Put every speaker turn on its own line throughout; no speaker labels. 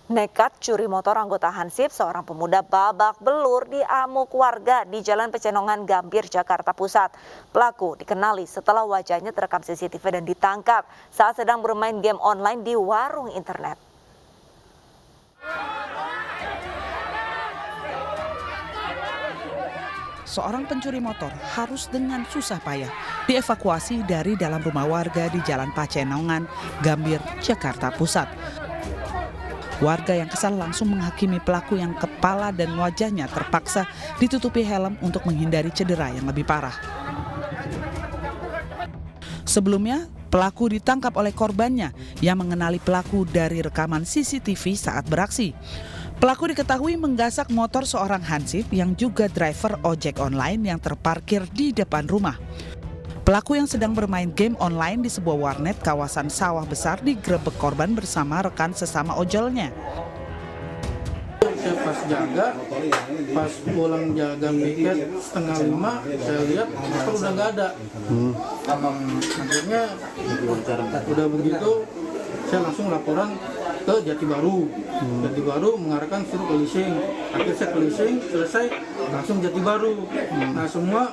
Nekat curi motor anggota Hansip, seorang pemuda babak belur diamuk warga di Jalan Pecenongan Gambir, Jakarta Pusat. Pelaku dikenali setelah wajahnya terekam CCTV dan ditangkap saat sedang bermain game online di warung internet.
Seorang pencuri motor harus dengan susah payah dievakuasi dari dalam rumah warga di Jalan Pecenongan, Gambir, Jakarta Pusat. Warga yang kesal langsung menghakimi pelaku yang kepala dan wajahnya terpaksa ditutupi helm untuk menghindari cedera yang lebih parah. Sebelumnya, pelaku ditangkap oleh korbannya yang mengenali pelaku dari rekaman CCTV saat beraksi. Pelaku diketahui menggasak motor seorang Hansip yang juga driver ojek online yang terparkir di depan rumah. Pelaku yang sedang bermain game online di sebuah warnet kawasan Sawah Besar digerebek korban bersama rekan sesama ojolnya.
Saya pas pulang jaga mikir 4:30, saya lihat motor udah nggak ada. Akhirnya udah begitu, saya langsung laporan ke Jati Baru. Jati Baru mengarahkan suruh ke leasing. Akhirnya saya ke leasing, selesai langsung Jati Baru. Nah semua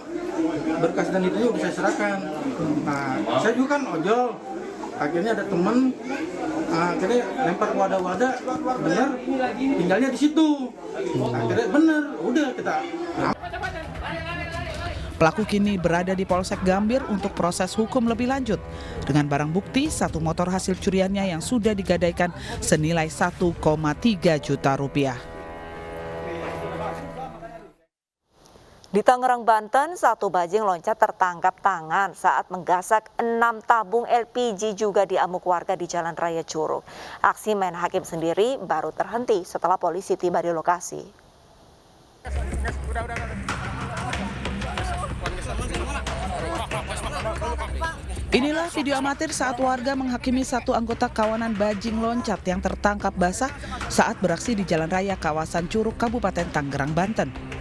berkas dan itu udah saya serahkan. Nah saya juga kan ojol. Akhirnya ada teman, akhirnya lempar wadah-wadah, bener tinggalnya di situ. Akhirnya bener, udah kita.
Pelaku kini berada di Polsek Gambir untuk proses hukum lebih lanjut. Dengan barang bukti, satu motor hasil curiannya yang sudah digadaikan senilai 1,3 juta rupiah.
Di Tangerang, Banten, satu bajing loncat tertangkap tangan saat menggasak 6 tabung LPG juga diamuk warga di Jalan Raya Curug. Aksi main hakim sendiri baru terhenti setelah polisi tiba di lokasi.
Inilah video amatir saat warga menghakimi satu anggota kawanan bajing loncat yang tertangkap basah saat beraksi di Jalan Raya kawasan Curug, Kabupaten Tangerang, Banten.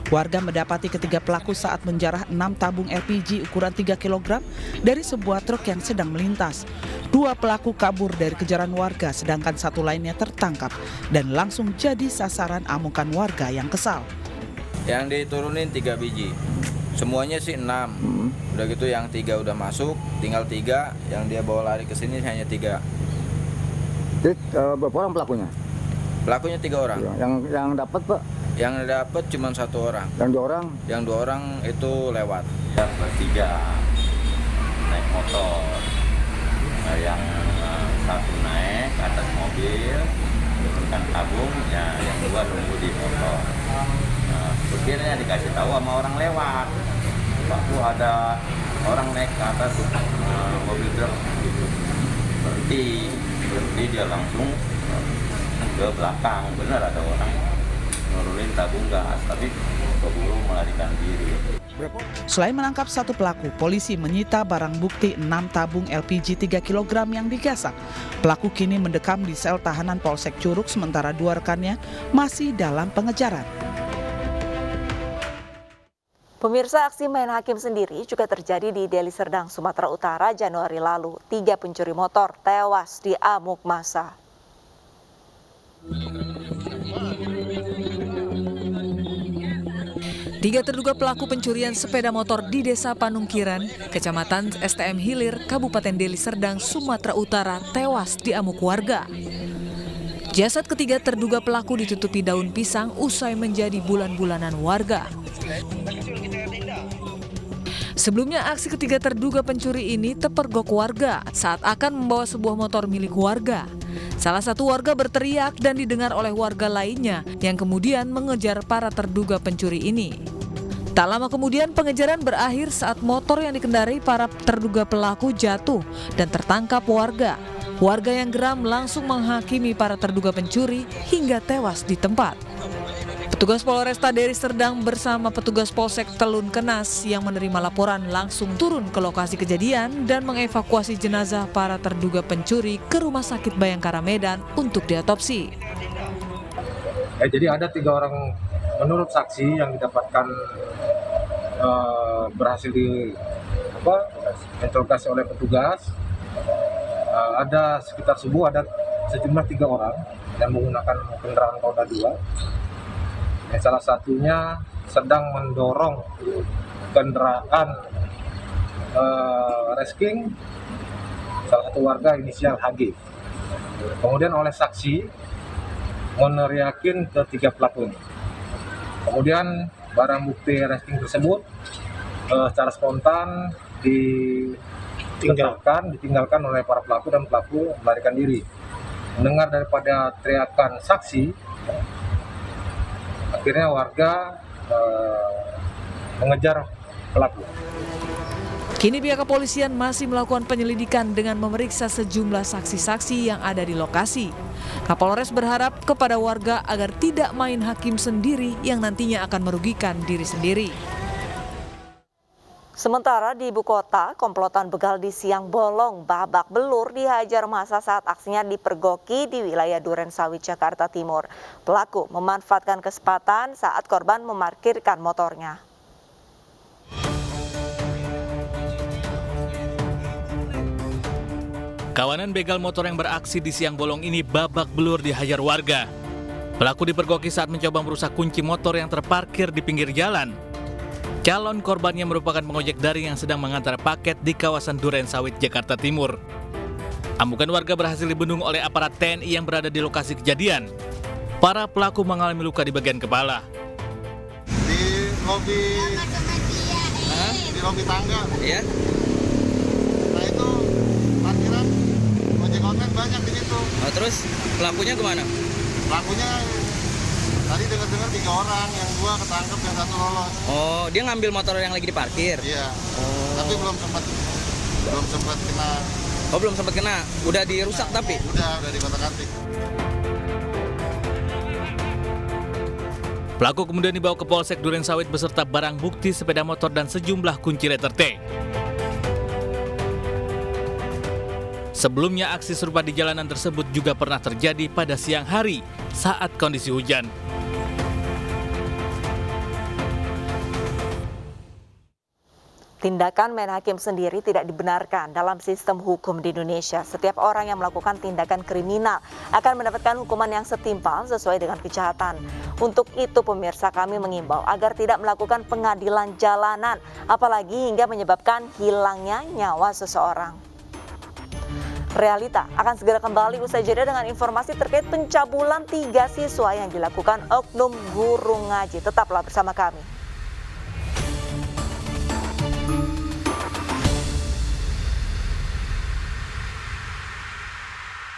Warga mendapati ketiga pelaku saat menjarah 6 tabung LPG ukuran 3 kg dari sebuah truk yang sedang melintas. 2 pelaku kabur dari kejaran warga sedangkan satu lainnya tertangkap dan langsung jadi sasaran amukan warga yang kesal.
Yang diturunin 3 biji, semuanya sih 6. Udah gitu yang 3 udah masuk, tinggal 3 yang dia bawa lari ke sini hanya 3.
Jadi berapa orang pelakunya?
Pelakunya 3 orang.
Yang dapat Pak?
Yang dapat cuma 1 orang.
Yang 2 orang?
Yang 2 orang itu lewat.
Yang bertiga naik motor, yang satu naik ke atas mobil, menurunkan tabung, ya, yang 2 nunggu di motor. Supirnya dikasih tahu sama orang lewat, waktu ada orang naik ke atas mobil truk gitu. Berhenti dia langsung ke belakang, benar ada orang nurunin tabung gas, tapi keburu melarikan diri.
Selain menangkap satu pelaku, polisi menyita barang bukti 6 tabung LPG 3 kg yang digasak. Pelaku kini mendekam di sel tahanan Polsek Curug, sementara 2 rekannya masih dalam pengejaran.
Pemirsa, aksi main hakim sendiri juga terjadi di Deli Serdang, Sumatera Utara Januari lalu. 3 pencuri motor tewas diamuk massa.
Tiga terduga pelaku pencurian sepeda motor di Desa Panungkiran, Kecamatan STM Hilir, Kabupaten Deli Serdang, Sumatera Utara, tewas diamuk warga. Jasad ketiga terduga pelaku ditutupi daun pisang usai menjadi bulan-bulanan warga. Sebelumnya, aksi ketiga terduga pencuri ini terpergok warga saat akan membawa sebuah motor milik warga. Salah satu warga berteriak dan didengar oleh warga lainnya yang kemudian mengejar para terduga pencuri ini. Tak lama kemudian pengejaran berakhir saat motor yang dikendarai para terduga pelaku jatuh dan tertangkap warga. Warga yang geram langsung menghakimi para terduga pencuri hingga tewas di tempat. Petugas Polresta Deli Serdang bersama petugas Polsek Telun Kenas yang menerima laporan langsung turun ke lokasi kejadian dan mengevakuasi jenazah para terduga pencuri ke Rumah Sakit Bayangkara Medan untuk diotopsi.
Jadi ada 3 orang menurut saksi yang didapatkan berhasil diinterogasi oleh petugas. Ada sekitar subuh ada sejumlah 3 orang yang menggunakan kendaraan roda 2. Yang salah satunya sedang mendorong kendaraan resking salah satu warga inisial HG. Kemudian oleh saksi meneriakin ketiga pelaku ini. Kemudian barang bukti resking tersebut secara spontan ditinggalkan oleh para pelaku dan pelaku melarikan diri. Mendengar daripada teriakan saksi, akhirnya warga mengejar pelaku.
Kini pihak kepolisian masih melakukan penyelidikan dengan memeriksa sejumlah saksi-saksi yang ada di lokasi. Kapolres berharap kepada warga agar tidak main hakim sendiri yang nantinya akan merugikan diri sendiri.
Sementara di ibu kota, komplotan begal di Siang Bolong babak belur dihajar massa saat aksinya dipergoki di wilayah Durensawit, Jakarta Timur. Pelaku memanfaatkan kesempatan saat korban memarkirkan motornya.
Kawanan begal motor yang beraksi di Siang Bolong ini babak belur dihajar warga. Pelaku dipergoki saat mencoba merusak kunci motor yang terparkir di pinggir jalan. Calon korbannya merupakan pengojek daring yang sedang mengantar paket di kawasan Durensawit, Jakarta Timur. Amukan warga berhasil dibendung oleh aparat TNI yang berada di lokasi kejadian. Para pelaku mengalami luka di bagian kepala.
Di lobi tangga. Iya. Nah itu parkiran ojek online banyak di situ.
Oh, terus pelakunya kemana?
Pelakunya tadi dengar-dengar 3 orang, yang 2 ketangkep, yang 1 lolos.
Oh, dia ngambil motor yang lagi diparkir.
Iya. Tapi belum sempat kena.
Oh, belum sempat kena. Udah dirusak tapi?
Udah dikotak-atik.
Pelaku kemudian dibawa ke Polsek Durensawit beserta barang bukti sepeda motor dan sejumlah kunci letter T. Sebelumnya aksi serupa di jalanan tersebut juga pernah terjadi pada siang hari saat kondisi hujan.
Tindakan main hakim sendiri tidak dibenarkan dalam sistem hukum di Indonesia. Setiap orang yang melakukan tindakan kriminal akan mendapatkan hukuman yang setimpal sesuai dengan kejahatan. Untuk itu pemirsa, kami mengimbau agar tidak melakukan pengadilan jalanan, apalagi hingga menyebabkan hilangnya nyawa seseorang. Realita akan segera kembali usai jeda dengan informasi terkait pencabulan 3 siswa yang dilakukan oknum guru ngaji. Tetaplah bersama kami.